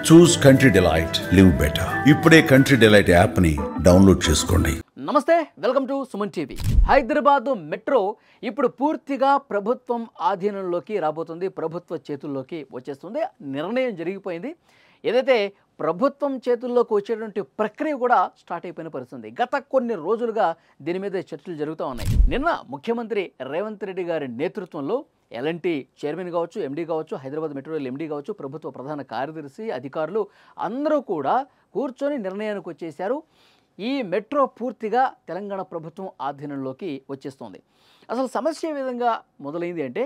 చూస్ country delight, live better. ఇప్పుడే country delight యాప్ని download చేసుకోండి. నమస్తే, welcome to Suman TV. Hyderabad metro ఇప్పుడు పూర్తిగా ప్రభుత్వం ఆధీనంలోకి రాబోతుంది, ప్రభుత్వ చేతుల్లోకి వచ్చేస్తుంది. నిర్ణయం జరిగిపోయింది. ఏదైతే ప్రభుత్వం చేతుల్లోకి వచ్చేటువంటి ప్రక్రియ కూడా స్టార్ట్ అయిపోయిన పరిస్థితి. గత కొన్ని రోజులుగా దీని మీద చర్చలు జరుగుతూ ఉన్నాయి. నిన్న ముఖ్యమంత్రి రేవంత్ రెడ్డి గారి నేతృత్వంలో ఎల్ఎన్టీ చైర్మన్ కావచ్చు, ఎండీ కావచ్చు, హైదరాబాద్ మెట్రో రైల్ ఎండీ కావచ్చు, ప్రభుత్వ ప్రధాన కార్యదర్శి, అధికారులు అందరూ కూడా కూర్చొని నిర్ణయానికి వచ్చేశారు. ఈ మెట్రో పూర్తిగా తెలంగాణ ప్రభుత్వం ఆధీనంలోకి వచ్చేస్తుంది. అసలు సమస్య ఏ విధంగా మొదలైంది అంటే,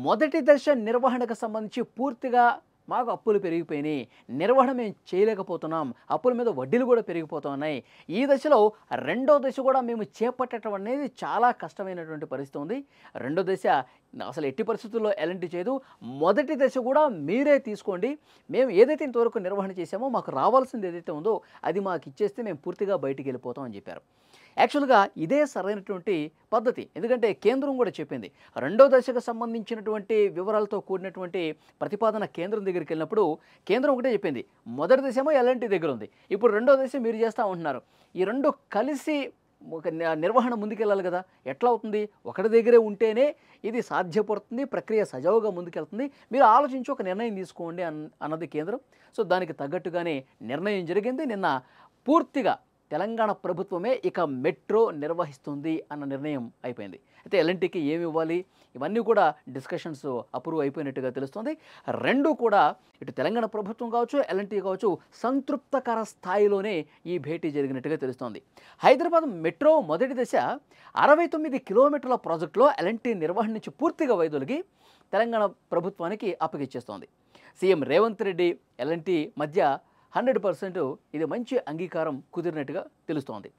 మొదటి దశ నిర్వహణకు సంబంధించి పూర్తిగా మాకు అప్పులు పెరిగిపోయినాయి, నిర్వహణ మేము చేయలేకపోతున్నాం, అప్పుల మీద వడ్డీలు కూడా పెరిగిపోతున్నాయి. ఈ దశలో రెండో దశ కూడా మేము చేపట్టడం అనేది చాలా కష్టమైనటువంటి పరిస్థితి ఉంది. రెండో దశ అసలు ఎట్టి పరిస్థితుల్లో ఎల్ఎన్టీ చేయదు. మొదటి దశ కూడా మీరే తీసుకోండి, మేము ఏదైతే ఇంతవరకు నిర్వహణ చేశామో మాకు రావాల్సింది ఏదైతే ఉందో అది మాకు ఇచ్చేస్తే మేము పూర్తిగా బయటికి వెళ్ళిపోతాం అని చెప్పారు. యాక్చువల్గా ఇదే సరైనటువంటి పద్ధతి. ఎందుకంటే కేంద్రం కూడా చెప్పింది, రెండో దశకు సంబంధించినటువంటి వివరాలతో కూడినటువంటి ప్రతిపాదన కేంద్రం దగ్గరికి వెళ్ళినప్పుడు కేంద్రం ఒకటే చెప్పింది, మొదటి దశ ఏమో ఎల్ఎన్టీ దగ్గర ఉంది, ఇప్పుడు రెండో దశ మీరు చేస్తూ ఉంటున్నారు. ఈ రెండు కలిసి ఒక నిర్వహణ ముందుకెళ్ళాలి కదా, ఎట్లా అవుతుంది? ఒకటి దగ్గరే ఉంటేనే ఇది సాధ్యపడుతుంది, ప్రక్రియ సజావుగా ముందుకెళ్తుంది. మీరు ఆలోచించి ఒక నిర్ణయం తీసుకోండి అన్నది కేంద్రం. సో దానికి తగ్గట్టుగానే నిర్ణయం జరిగింది. నిన్న పూర్తిగా తెలంగాణ ప్రభుత్వమే ఇక మెట్రో నిర్వహిస్తుంది అన్న నిర్ణయం అయిపోయింది. అయితే ఎల్ఎన్టీకి ఏమి ఇవ్వాలి, ఇవన్నీ కూడా డిస్కషన్స్ అప్రూవ్ అయిపోయినట్టుగా తెలుస్తుంది. రెండు కూడా ఇటు తెలంగాణ ప్రభుత్వం కావచ్చు, ఎల్ఎన్టీ కావచ్చు, సంతృప్తకర స్థాయిలోనే ఈ భేటీ జరిగినట్టుగా తెలుస్తోంది. హైదరాబాద్ మెట్రో మొదటి దశ 69 కిలోమీటర్ల ప్రాజెక్టులో ఎల్ఎన్టీ నిర్వహణ నుంచి పూర్తిగా వైదొలిగి తెలంగాణ ప్రభుత్వానికి అప్పగిచ్చేస్తోంది. సీఎం రేవంత్ రెడ్డి ఎల్ఎన్టీ మధ్య 100% ఇది మంచి అంగీకారం కుదిరినట్టుగా తెలుస్తోంది.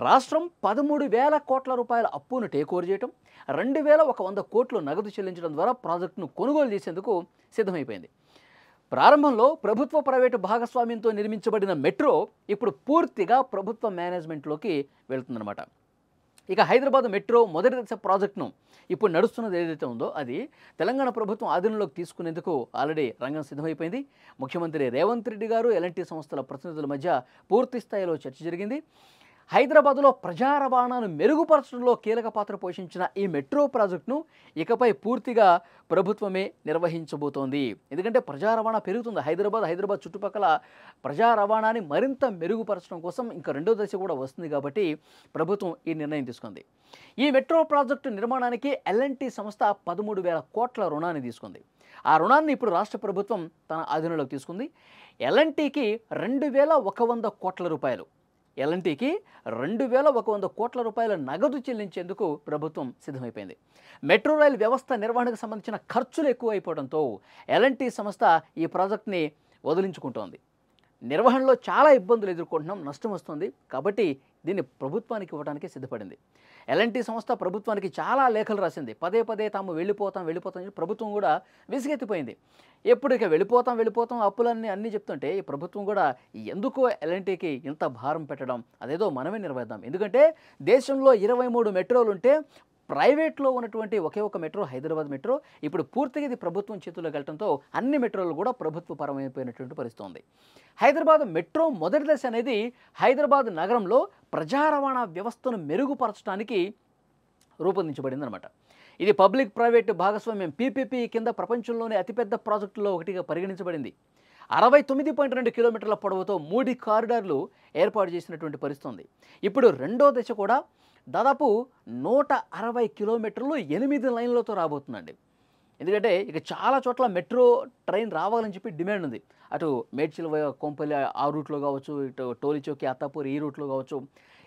రాష్ట్రం 13,000 కోట్ల రూపాయల అప్పును టేకోవర్ చేయడం, 2,100 కోట్లు నగదు చెల్లించడం ద్వారా ప్రాజెక్టును కొనుగోలు చేసేందుకు సిద్ధమైపోయింది. ప్రారంభంలో ప్రభుత్వ ప్రైవేటు భాగస్వామ్యంతో నిర్మించబడిన మెట్రో ఇప్పుడు పూర్తిగా ప్రభుత్వ మేనేజ్మెంట్లోకి వెళ్తుందన్నమాట. ఇక హైదరాబాద్ మెట్రో మొదటి దశ ప్రాజెక్టును ఇప్పుడు నడుస్తున్నది ఏదైతే ఉందో అది తెలంగాణ ప్రభుత్వం ఆధీనంలోకి తీసుకునేందుకు ఆల్రెడీ రంగం సిద్ధమైపోయింది. ముఖ్యమంత్రి రేవంత్ రెడ్డి గారు, ఎల్ఎన్టీ సంస్థల ప్రతినిధుల మధ్య పూర్తి స్థాయిలో చర్చ జరిగింది. హైదరాబాద్లో ప్రజా రవాణాను మెరుగుపరచడంలో కీలక పాత్ర పోషించిన ఈ మెట్రో ప్రాజెక్టును ఇకపై పూర్తిగా ప్రభుత్వమే నిర్వహించబోతోంది. ఎందుకంటే ప్రజా రవాణా పెరుగుతుంది. హైదరాబాద్ చుట్టుపక్కల ప్రజా రవాణాని మరింత మెరుగుపరచడం కోసం ఇంకా రెండో దశ కూడా వస్తుంది కాబట్టి ప్రభుత్వం ఈ నిర్ణయం తీసుకుంది. ఈ మెట్రో ప్రాజెక్టు నిర్మాణానికి ఎల్ఎన్టీ సంస్థ 13,000 కోట్ల రుణాన్ని తీసుకుంది. ఆ రుణాన్ని ఇప్పుడు రాష్ట్ర ప్రభుత్వం తన ఆధీనంలోకి తీసుకుంది. ఎల్ఎన్టీకి 2,100 కోట్ల రూపాయలు, ఎల్ఎన్టీకి 2,100 కోట్ల రూపాయల నగదు చెల్లించేందుకు ప్రభుత్వం సిద్ధమైపోయింది. మెట్రో రైల్ వ్యవస్థ నిర్వహణకు సంబంధించిన ఖర్చులు ఎక్కువైపోవడంతో ఎల్ఎన్టీ సంస్థ ఈ ప్రాజెక్ట్ని వదిలించుకుంటోంది. నిర్వహణలో చాలా ఇబ్బందులు ఎదుర్కొంటున్నాం, నష్టం వస్తుంది కాబట్టి దీన్ని ప్రభుత్వానికి ఇవ్వడానికి సిద్ధపడింది. ఎల్ఎన్టీ సంస్థ ప్రభుత్వానికి చాలా లేఖలు రాసింది. పదే తాము వెళ్ళిపోతాం ప్రభుత్వం కూడా విసిగెత్తిపోయింది. ఎప్పుడు ఇక వెళ్ళిపోతాం అప్పులన్నీ అన్నీ చెప్తుంటే ఈ ప్రభుత్వం కూడా ఎందుకు ఎల్ఎన్టీకి ఇంత భారం పెట్టడం, అదేదో మనమే నిర్వహిద్దాం. ఎందుకంటే దేశంలో 23 మెట్రోలు ఉంటే ప్రైవేట్లో ఉన్నటువంటి ఒకే ఒక మెట్రో హైదరాబాద్ మెట్రో ఇప్పుడు పూర్తిగా ఇది ప్రభుత్వం చేతుల్లోకి వెళ్ళడంతో అన్ని మెట్రోలు కూడా ప్రభుత్వ పరమైపోయినటువంటి పరిస్థితి ఉంది. హైదరాబాద్ మెట్రో మొదటి దశ అనేది హైదరాబాద్ నగరంలో ప్రజా రవాణా వ్యవస్థను మెరుగుపరచడానికి రూపొందించబడిందనమాట. ఇది పబ్లిక్ ప్రైవేట్ భాగస్వామ్యం పీపీపీ కింద ప్రపంచంలోనే అతిపెద్ద ప్రాజెక్టుల్లో ఒకటిగా పరిగణించబడింది. 69.2 కిలోమీటర్ల పొడవుతో 3 కారిడార్లు ఏర్పాటు చేసినటువంటి పరిస్థితి ఉంది. ఇప్పుడు రెండో దశ కూడా దాదాపు 160 కిలోమీటర్లు 8 లైన్లతో రాబోతుందండి. ఎందుకంటే ఇక చాలా చోట్ల మెట్రో ట్రైన్ రావాలని చెప్పి డిమాండ్ ఉంది. అటు మేడ్చల్ కొంపల్లి ఆ రూట్లో కావచ్చు, ఇటు టోలీచౌకి అత్తాపూర్ ఈ రూట్లో కావచ్చు,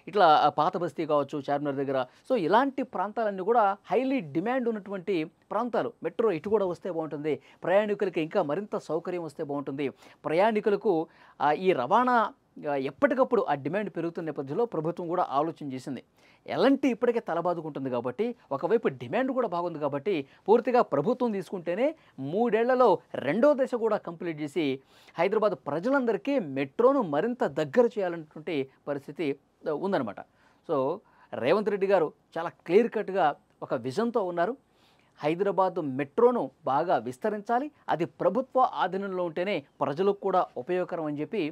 ఇట్లా పాత బస్తీ కావచ్చు చార్మినార్ దగ్గర. సో ఇలాంటి ప్రాంతాలన్నీ కూడా హైలీ డిమాండ్ ఉన్నటువంటి ప్రాంతాలు. మెట్రో ఇటు కూడా వస్తే బాగుంటుంది, ప్రయాణికులకి ఇంకా మరింత సౌకర్యం వస్తే బాగుంటుంది. ప్రయాణికులకు ఈ రవాణా ఎప్పటికప్పుడు ఆ డిమాండ్ పెరుగుతున్న నేపథ్యంలో ప్రభుత్వం కూడా ఆలోచన చేసింది. ఎల్ఎన్టీ ఇప్పటికే తలబాదుకుంటుంది కాబట్టి, ఒకవైపు డిమాండ్ కూడా బాగుంది కాబట్టి పూర్తిగా ప్రభుత్వం తీసుకుంటేనే 3 ఏళ్లలో రెండో దశ కూడా కంప్లీట్ చేసి హైదరాబాద్ ప్రజలందరికీ మెట్రోను మరింత దగ్గర చేయాలన్నటువంటి పరిస్థితి ఉందన్నమాట. సో రేవంత్ రెడ్డి గారు చాలా క్లియర్ కట్గా ఒక విజన్తో ఉన్నారు. హైదరాబాద్ మెట్రోను బాగా విస్తరించాలి, అది ప్రభుత్వ ఆధీనంలో ఉంటేనే ప్రజలకు కూడా ఉపయోగకరం అని చెప్పి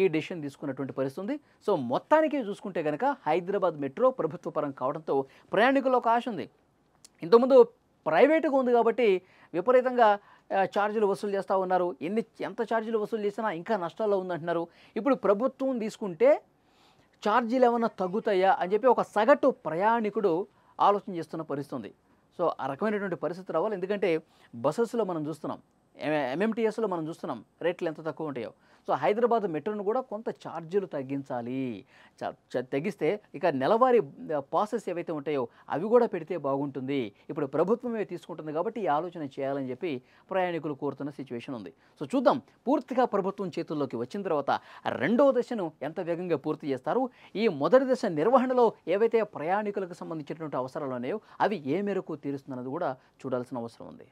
ఈ డెసిషన్ తీసుకున్నటువంటి పరిస్థితి ఉంది. సో మొత్తానికి చూసుకుంటే కనుక హైదరాబాద్ మెట్రో ప్రభుత్వ పరం కావడంతో ప్రయాణికుల్లో ఒక ఆశ ఉంది. ఇంతకుముందు ప్రైవేటుగా ఉంది కాబట్టి విపరీతంగా ఛార్జీలు వసూలు చేస్తూ ఉన్నారు. ఎంత ఛార్జీలు వసూలు చేసినా ఇంకా నష్టాల్లో ఉందంటున్నారు. ఇప్పుడు ప్రభుత్వం తీసుకుంటే ఛార్జీలు ఏమైనా తగ్గుతాయా అని చెప్పి ఒక సగటు ప్రయాణికుడు ఆలోచన చేస్తున్న పరిస్థితి ఉంది. సో ఆ రకమైనటువంటి పరిస్థితి రావాలి. ఎందుకంటే బస్సెస్లో మనం చూస్తున్నాం, ఎంఎంటీఎస్లో మనం చూస్తున్నాం రేట్లు ఎంత తక్కువ ఉంటాయో. సో హైదరాబాద్ మెట్రోను కూడా కొంత ఛార్జీలు తగ్గించాలి. తగ్గిస్తే ఇక నెలవారీ పాసెస్ ఏవైతే ఉంటాయో అవి కూడా పెడితే బాగుంటుంది. ఇప్పుడు ప్రభుత్వమే తీసుకుంటుంది కాబట్టి ఈ ఆలోచన చేయాలని చెప్పి ప్రయాణికులు కోరుతున్న సిచ్యువేషన్ ఉంది. సో చూద్దాం, పూర్తిగా ప్రభుత్వం చేతుల్లోకి వచ్చిన తర్వాత రెండవ దశను ఎంత వేగంగా పూర్తి చేస్తారు, ఈ మొదటి దశ నిర్వహణలో ఏవైతే ప్రయాణికులకు సంబంధించినటువంటి అవసరాలు ఉన్నాయో అవి ఏ మేరకు తీరుస్తుందన్నది కూడా చూడాల్సిన అవసరం ఉంది.